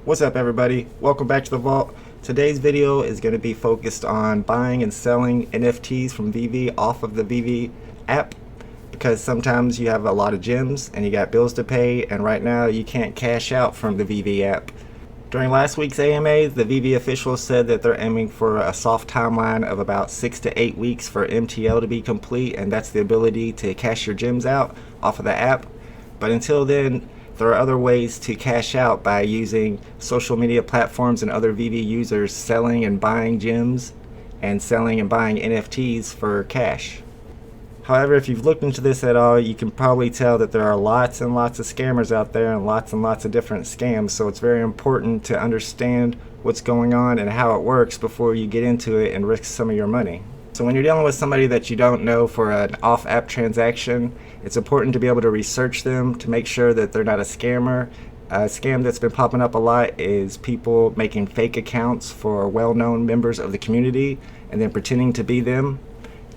What's up, everybody? Welcome back to the vault. Today's video is going to be focused on buying and selling NFTs from VeVe off of the VeVe app, because sometimes you have a lot of gems and you got bills to pay, and right now you can't cash out from the VeVe app. During last week's AMA, the VeVe officials said that they're aiming for a soft timeline of about 6 to 8 weeks for MTL to be complete, and that's the ability to cash your gems out off of the app. But until then, there are other ways to cash out by using social media platforms and other VeVe users selling and buying gems and selling and buying NFTs for cash. However, if you've looked into this at all, you can probably tell that there are lots and lots of scammers out there and lots of different scams, so it's very important to understand what's going on and how it works before you get into it and risk some of your money. So when you're dealing with somebody that you don't know for an off-app transaction, it's important to be able to research them to make sure that they're not a scammer. A scam that's been popping up a lot is people making fake accounts for well-known members of the community and then pretending to be them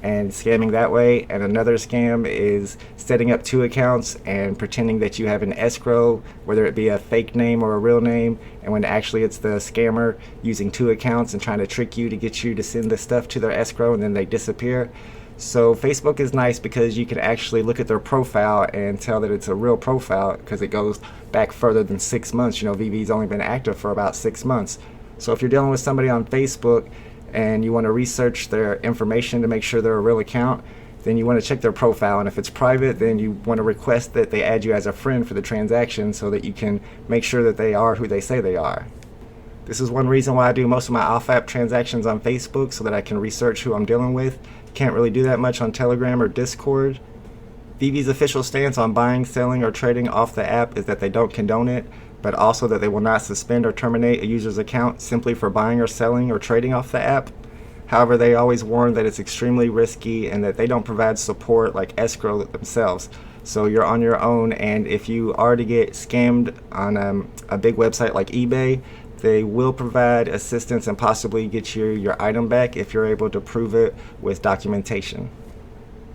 and scamming that way. And another scam is setting up two accounts and pretending that you have an escrow, whether it be a fake name or a real name, and when actually it's the scammer using two accounts and trying to trick you to get you to send the stuff to their escrow and then they disappear. So Facebook is nice because you can actually look at their profile and tell that it's a real profile because it goes back further than 6 months. You know, VeVe's only been active for about 6 months. So if you're dealing with somebody on Facebook and you want to research their information to make sure they're a real account, then you want to check their profile, and if it's private, then you want to request that they add you as a friend for the transaction so that you can make sure that they are who they say they are. This is one reason why I do most of my off-app transactions on Facebook, so that I can research who I'm dealing with. Can't really do that much on Telegram or Discord. VeVe's official stance on buying, selling, or trading off the app is that they don't condone it, but also that they will not suspend or terminate a user's account simply for buying or selling or trading off the app. However, they always warn that it's extremely risky and that they don't provide support like Escrow themselves. So you're on your own, and if you are to get scammed on a big website like eBay, they will provide assistance and possibly get you your item back if you're able to prove it with documentation.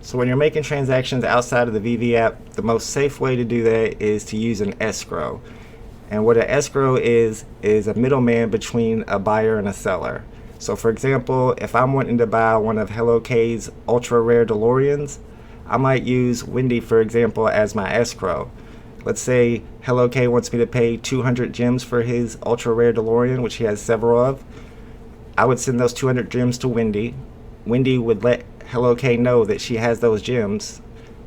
So when you're making transactions outside of the VeVe app, the most safe way to do that is to use an escrow. And what an escrow is a middleman between a buyer and a seller. So for example, if I'm wanting to buy one of Hello K's ultra rare DeLoreans, I might use Wendy, for example, as my escrow. Let's say Hello K wants me to pay 200 gems for his ultra rare DeLorean, which he has several of. I would send those 200 gems to Wendy. Wendy would let Hello K know that she has those gems.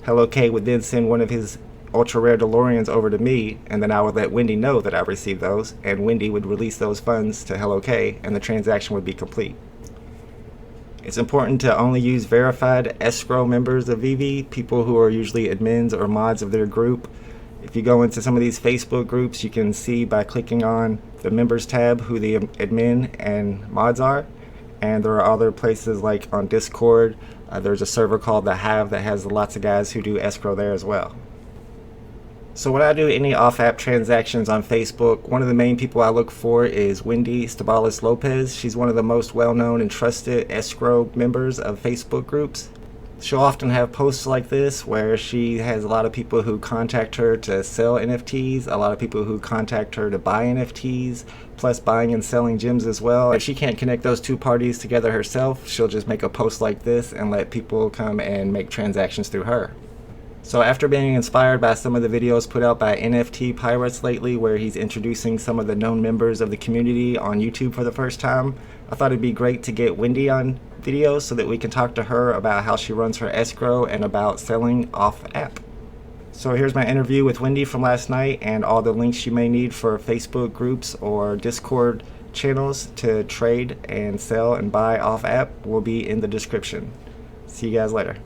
Hello K would then send one of his ultra rare DeLoreans over to me, and then I would let Wendy know that I received those, and Wendy would release those funds to Hello K, and the transaction would be complete. It's important to only use verified escrow members of VeVe, people who are usually admins or mods of their group. If you go into some of these Facebook groups, you can see by clicking on the members tab who the admin and mods are. And there are other places like on Discord. There's a server called The Hive that has lots of guys who do escrow there as well. So when I do any off-app transactions on Facebook, one of the main people I look for is Wendy Stibalis Lopez. She's one of the most well-known and trusted escrow members of Facebook groups. She'll often have posts like this where she has a lot of people who contact her to sell NFTs, a lot of people who contact her to buy NFTs, plus buying and selling gems as well. If she can't connect those two parties together herself, she'll just make a post like this and let people come and make transactions through her. So after being inspired by some of the videos put out by NFT Pirates lately, where he's introducing some of the known members of the community on YouTube for the first time, I thought it'd be great to get Wendy on video so that we can talk to her about how she runs her escrow and about selling off app. So here's my interview with Wendy from last night, and all the links you may need for Facebook groups or Discord channels to trade and sell and buy off app will be in the description. See you guys later.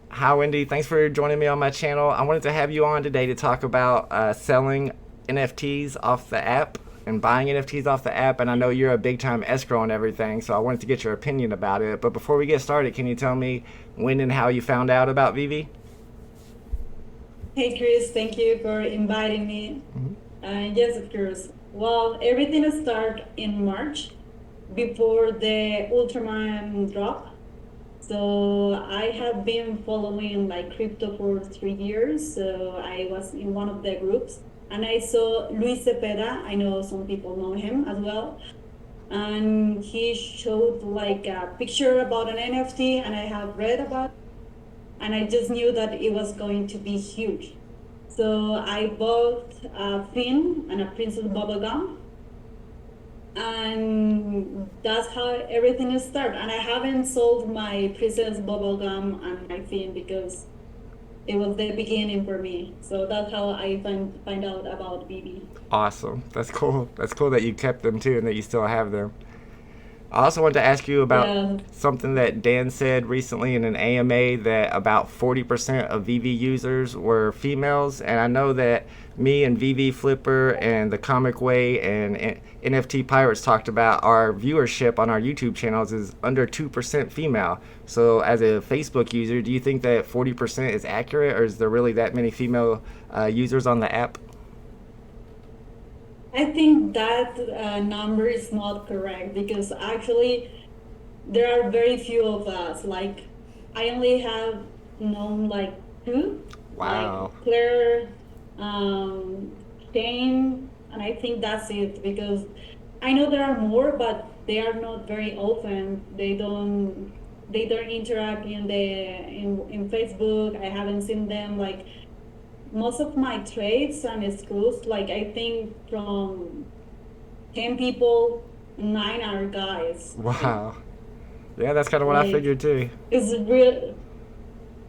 Hi Wendy, thanks for joining me on my channel. I wanted to have you on today to talk about selling NFTs off the app and buying NFTs off the app, and I know you're a big time escrow and everything, so I wanted to get your opinion about it. But before we get started, can you tell me when and how you found out about VeVe? Hey Chris, thank you for inviting me. Yes, of course. Well, everything started in March before the Ultraman drop. So I have been following like crypto for 3 years. So I was in one of the groups and I saw Luis Cepeda. I know some people know him as well. And he showed like a picture about an NFT and I have read about it, and I just knew that it was going to be huge. So I bought a fin and a Princess bubblegum, and that's how everything started. And I haven't sold my Princess bubblegum and my fin because it was the beginning for me. So that's how I find out about VeVe. Awesome. That's cool. That's cool that you kept them too and that you still have them. I also wanted to ask you about Yeah. something that Dan said recently in an AMA, that about 40% of VeVe users were females. And I know that me and VeVe Flipper and the Comic Way and NFT Pirates talked about our viewership on our YouTube channels is under 2% female. So as a Facebook user, do you think that 40% is accurate, or is there really that many female users on the app? I think that number is not correct because actually there are very few of us. Like, I only have known like two, like Wow. Claire, um, Shane, and I think that's it because I know there are more, but they are not very often. They don't interact in Facebook. I haven't seen them like most of my trades and schools. Like I think from 10 people, 9 are guys. Wow. Yeah, that's kind of what I Like figured too. it's real.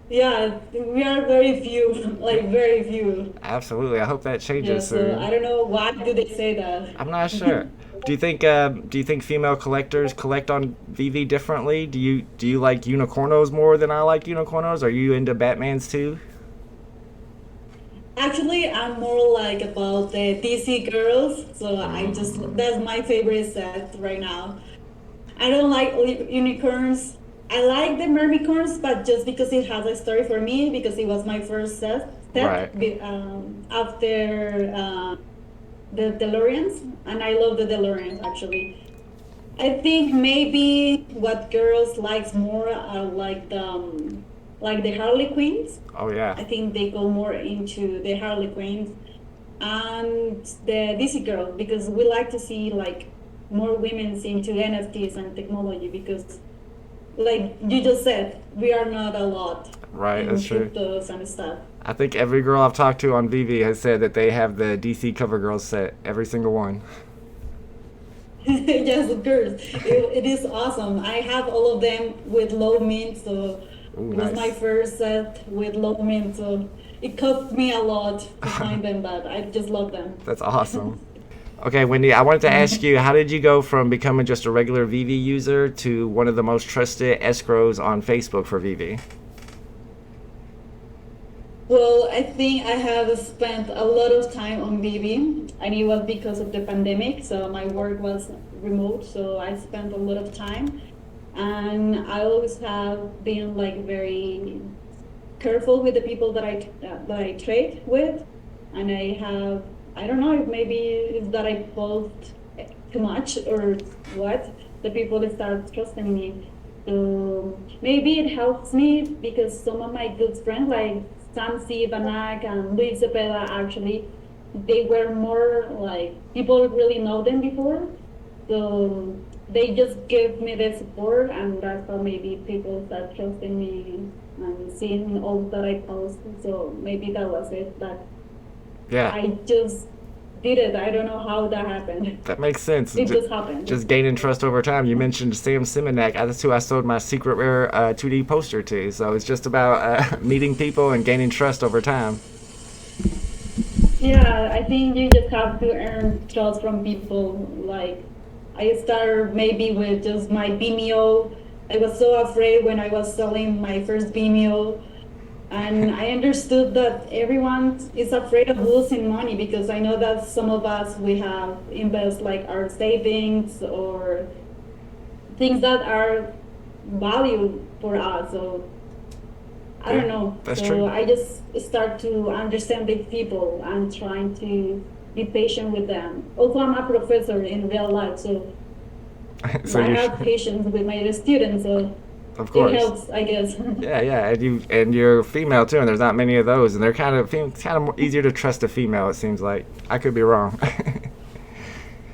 Yeah, we are very few, like very few. Absolutely. I hope that Yeah, changes so I soon. don't know why do they say that. I'm not sure. Do you think female collectors collect on VV differently? Do you like unicornos more than I like unicornos? Are you into Batmans too? Actually, I'm more like about the DC girls, so that's my favorite set right now. I don't like unicorns. I like the mermicorns, but just because it has a story for me, because it was my first set Right. after the DeLoreans, and I love the DeLoreans actually. I think maybe what girls likes more are like the Harley Quinns. Oh yeah. I think they go more into the Harley Quinns and the DC girl because we like to see like more women into NFTs and technology because like you just said, we are not a lot Right. in That's true. cryptos and stuff. I think every girl I've talked to on VV has said that they have the DC Cover Girls set. Every single one. Yes, of course. It is awesome. I have all of them with low mint, so Ooh, it was my nice. first set with low mint, so it cost me a lot to find them, but I just love them. That's awesome. Okay, Wendy, I wanted to ask you, how did you go from becoming just a regular VV user to one of the most trusted escrows on Facebook for VV? Well, I think I have spent a lot of time on VeVe, and it was because of the pandemic. So my work was remote, so I spent a lot of time, and I always have been like very careful with the people that I trade with, and I don't know if maybe it's that I post too much or what. The people start trusting me. So maybe it helps me because some of my good friends like Sansi, Banak, and Luis Cepeda actually they were more like people really know them before. So they just give me the support, and that's how maybe people start trusting me and seeing all that I post. So maybe that was it. That Yeah, I just did it. I don't know how that happened. that makes sense. It just happened. Just gaining trust over time. You mentioned Sam Simonak. That's who I sold my Secret Rare 2D poster to. So it's just about meeting people and gaining trust over time. Yeah, I think you just have to earn trust from people. Like, I started maybe with just my Vimeo. I was so afraid when I was selling my first Vimeo. And I understood that everyone is afraid of losing money because I know that some of us we have invest like our savings or things that are value for us. So I Yeah, don't know. that's So true. I just start to understand these people and trying to be patient with them. Also, I'm a professor in real life, so So I you have patience with my students. So Of it course. helps, I guess. Yeah, yeah, and you're female too, and there's not many of those, and they're kind of more easier to trust a female. It seems like I could be wrong.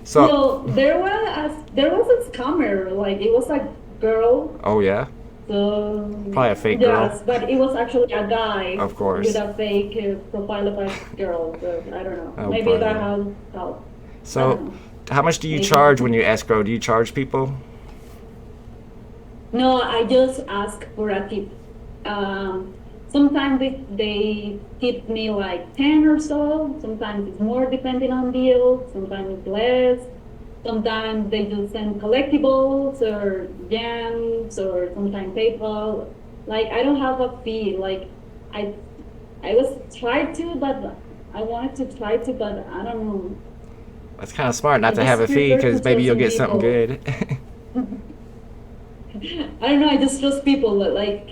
So, Well, there was a scammer, like it was a girl. oh yeah, So probably a fake girl. yes, but it was actually a guy Of course. with a fake profile of a girl. So I don't know. Oh, Maybe that buddy. has helped. I don't So, know. how much do you Maybe. charge when you escrow? Do you charge people? No, I just ask for a tip. Um, Sometimes they tip me like 10 or so. Sometimes it's more depending on deal. Sometimes it's less. Sometimes they just send collectibles or gems or sometimes PayPal. Like I don't have a fee. Like I I was tried to, but I wanted to try to, but I don't know. That's kind of smart not I to have just a fee prefer to because maybe trust you'll in get something people. good. I don't know. I just trust people. Like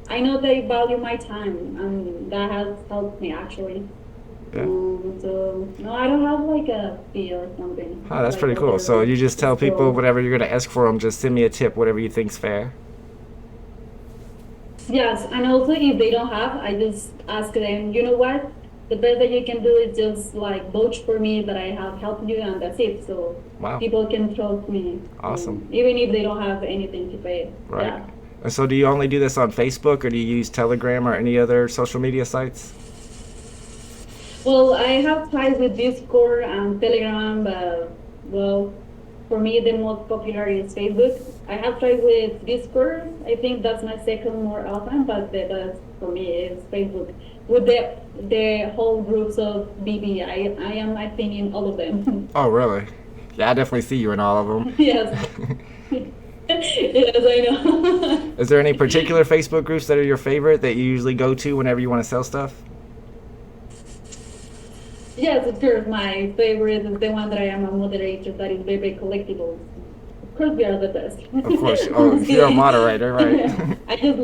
I know they value my time, and that has helped me actually. Yeah. So no, I don't have like a fee or something Oh, that's like pretty cool. So other you just tell people scroll. whatever you're gonna ask for them, just send me a tip, whatever you think's fair. Yes, and also if they don't have, I just ask them. You know what? The best that you can do is just like vouch for me that I have helped you, and that's it. So Wow, people can trust me, awesome. even if they don't have anything to pay. Right. Yeah. And so do you only do this on Facebook or do you use Telegram or any other social media sites? Well, I have tried with Discord and Telegram, but well, for me the most popular is Facebook. I have tried with Discord. I think that's my second more often, but the best for me is Facebook. With the whole groups of VeVe, I am I think in all of them. Oh, really? Yeah, I definitely see you in all of them. Yes. Yes, I know. Is there any particular Facebook groups that are your favorite that you usually go to whenever you want to sell stuff? Yes, of course. My favorite is the one that I am a moderator. That is VeVe Collectibles. Of course, we are the best. Of course. Oh, Just you're a kidding. moderator, right? I just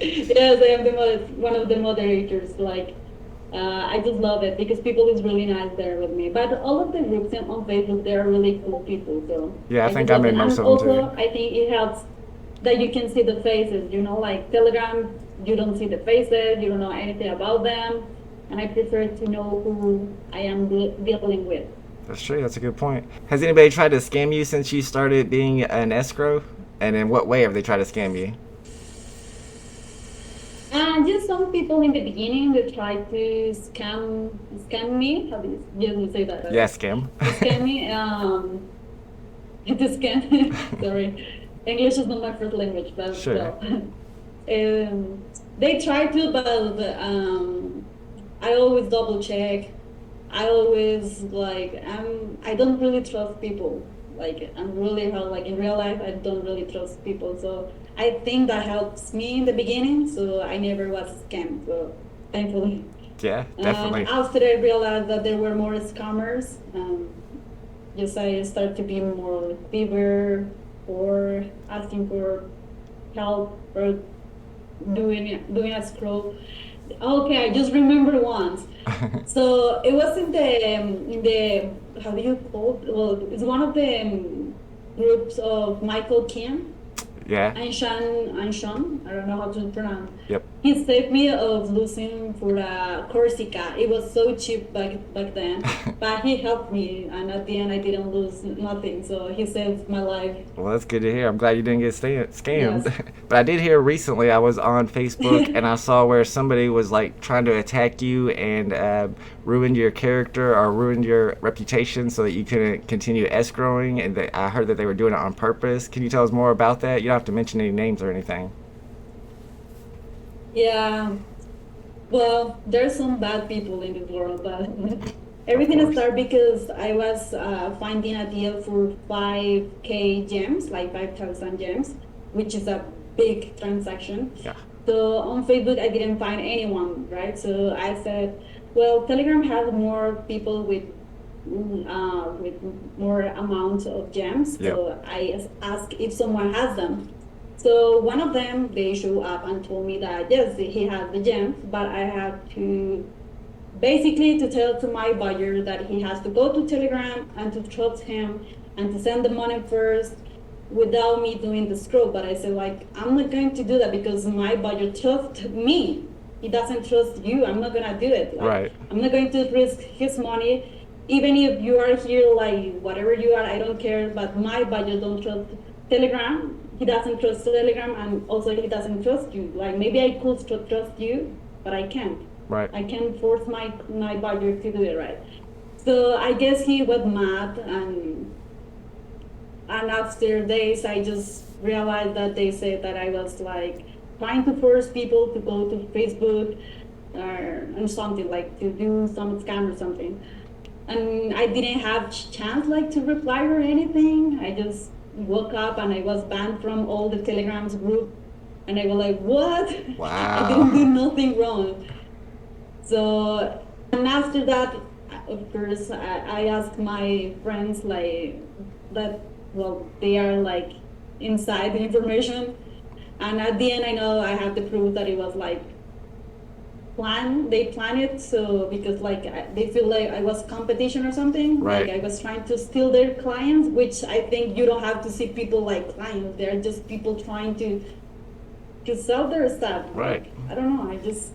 yes, I am one of the moderators. Like I just love it because people is really nice there with me. But all of the groups on Facebook, they are really cool people. So Yeah, I I think just I'm love it. in most And of them also, too. I think it helps that you can see the faces. You know, like Telegram, you don't see the faces. You don't know anything about them. And I prefer to know who I am dealing with. That's true. That's a good point. Has anybody tried to scam you since you started being an escrow? And in what way have they tried to scam you? Just some people in the beginning they try to scam me. How do you say that? Yeah, scam. To scam me. To scam. Sorry, English is not my first language, but Sure. well, they try to, but I always double check. I always like I don't really trust people. Like I'm really how like in real life I don't really trust people. So I think that helps me in the beginning. So I never was scammed. So thankfully. Yeah, And definitely. after I realized that there were more scammers, just I started to be more fever or asking for help or doing a scroll. Okay, I just remember once. So it was in the how do you call it? Well, it's one of the groups of Michael Kim. Yeah. Anshan, I don't know how to pronounce. Yep. He saved me of losing for Corsica. It was so cheap back then, but he helped me, and at the end I didn't lose nothing. So he saved my life. Well, that's good to hear. I'm glad you didn't get scammed. Yes. But I did hear recently I was on Facebook and I saw where somebody was like trying to attack you and ruined your character or ruined your reputation so that you couldn't continue escrowing. And I heard that they were doing it on purpose. Can you tell us more about that? You don't have to mention any names or anything. Yeah. Well, there's some bad people in this world, but Of everything course. started because I was finding a deal for 5K gems, like 5,000 gems, which is a big transaction. Yeah. So on Facebook, I didn't find anyone, right? So I said, well, Telegram has more people with more amount of gems. Yep. So I asked if someone has them. So one of them, they show up and told me that yes, he has the gems, but I have to basically to tell to my buyer that he has to go to Telegram and to trust him and to send the money first. without me doing the scroll. But I said, like, I'm not going to do that because my buyer trusts me. He doesn't trust you. I'm not gonna do it. Like, Right. I'm not going to risk his money, even if you are here, like whatever you are. I don't care. But my buyer don't trust Telegram. He doesn't trust Telegram, and also he doesn't trust you. Like maybe I could trust you, but I can't. Right. I can't force my buyer to do it, right? So I guess he was mad, and after days I just realized that they said that I was like trying to force people to go to Facebook or something, like to do some scam or something. And I didn't have chance like to reply or anything. I just woke up and I was banned from all the Telegrams group, and I was like, what? I didn't do Wow. nothing wrong. So, and after that, of course, I asked my friends like that. Well, they are like inside the information, and at the end, I know I have the proof that it was like planned. They planned it so because like they feel like I was competition or something. Right. Like I was trying to steal their clients, which I think you don't have to see people like clients. They're just people trying to sell their stuff. Right. Like, I don't know. I just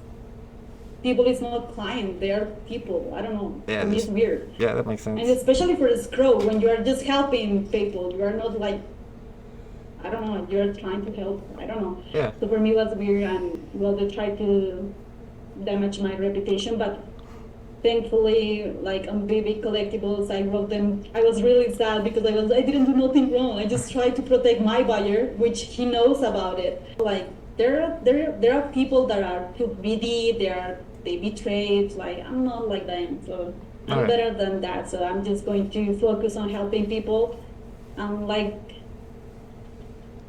people is not client, they are people. I don't know. Yeah, For me, it's just, weird. yeah, that makes And sense. especially for Escrow, when you are just helping people, you are not like, I don't know, you're trying to help. I don't know. Yeah. So for me, it was weird, and well, they tried to damage my reputation, but thankfully, like on VeVe collectibles, I wrote them. I was really sad because I didn't do nothing wrong. I just tried to protect my buyer, which he knows about it. Like there are people that are too greedy. They betrayed. Like I'm not like them, so I'm Alright. better than that. So I'm just going to focus on helping people. Like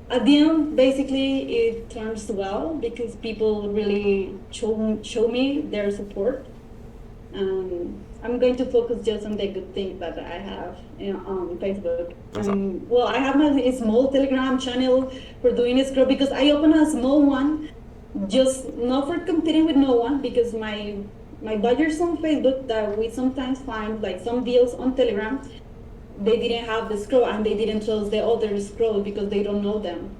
at the end, basically, it turns well because people really show me their support. I'm going to focus just on the good things that I have on Facebook. That's all. Well, I have my small Telegram channel for doing Escrow because I opened a small one, just not for competing with no one, because my buyers on Facebook that we sometimes find like some deals on Telegram, they didn't have the scroll and they didn't trust the other scroll because they don't know them.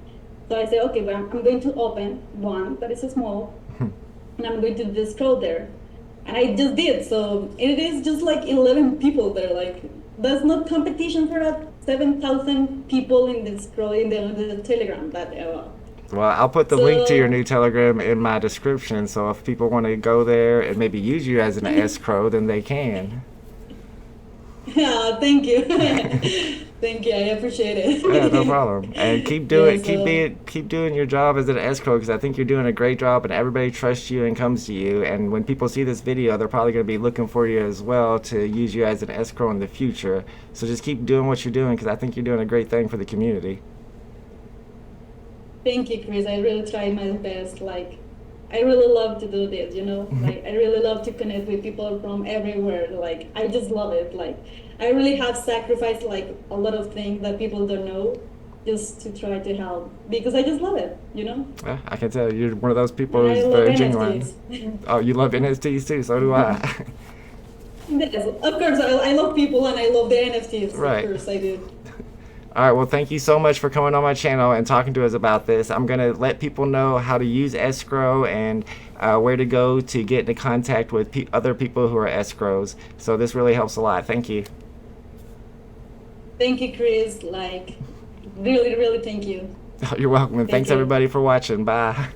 So I said, okay, well, I'm going to open one that is small, and I'm going to do the scroll there. And I just did. So it is just like 11 people there. Like that's not competition for 7,000 people in the scroll in the Telegram. That Well, I'll put the link to your so new Telegram in my description, so if people want to go there and maybe use you as an escrow, then they can. yeah, thank you, thank you. I appreciate Yeah, no it. problem. And keep Yeah. doing So keep doing your job as an escrow because I think you're doing a great job and everybody trusts you and comes to you. And when people see this video, they're probably going to be looking for you as well to use you as an escrow in the future. So just keep doing what you're doing because I think you're doing a great thing for the community. thank you, Chris. I really tried my best. Like, I really love to do this, you know? Like, I really love to connect with people from everywhere. Like, I just love it. Like, I really have sacrificed, like, a lot of things that people don't know just to try to help because I just love it, you know? Yeah, I can tell you're one of those people And I who's love very genuine. NFTs. Oh, you love NFTs too, so do I. Yes, of course, I love people and I love the NFTs. Of Right. course, I do. All right, well, thank you so much for coming on my channel and talking to us about this. I'm going to let people know how to use escrow and where to go to get into contact with other people who are escrows. So this really helps a lot. Thank you. Thank you, Chris. Like, really, really thank you. You're welcome, and Thank thanks you. everybody for watching. Bye.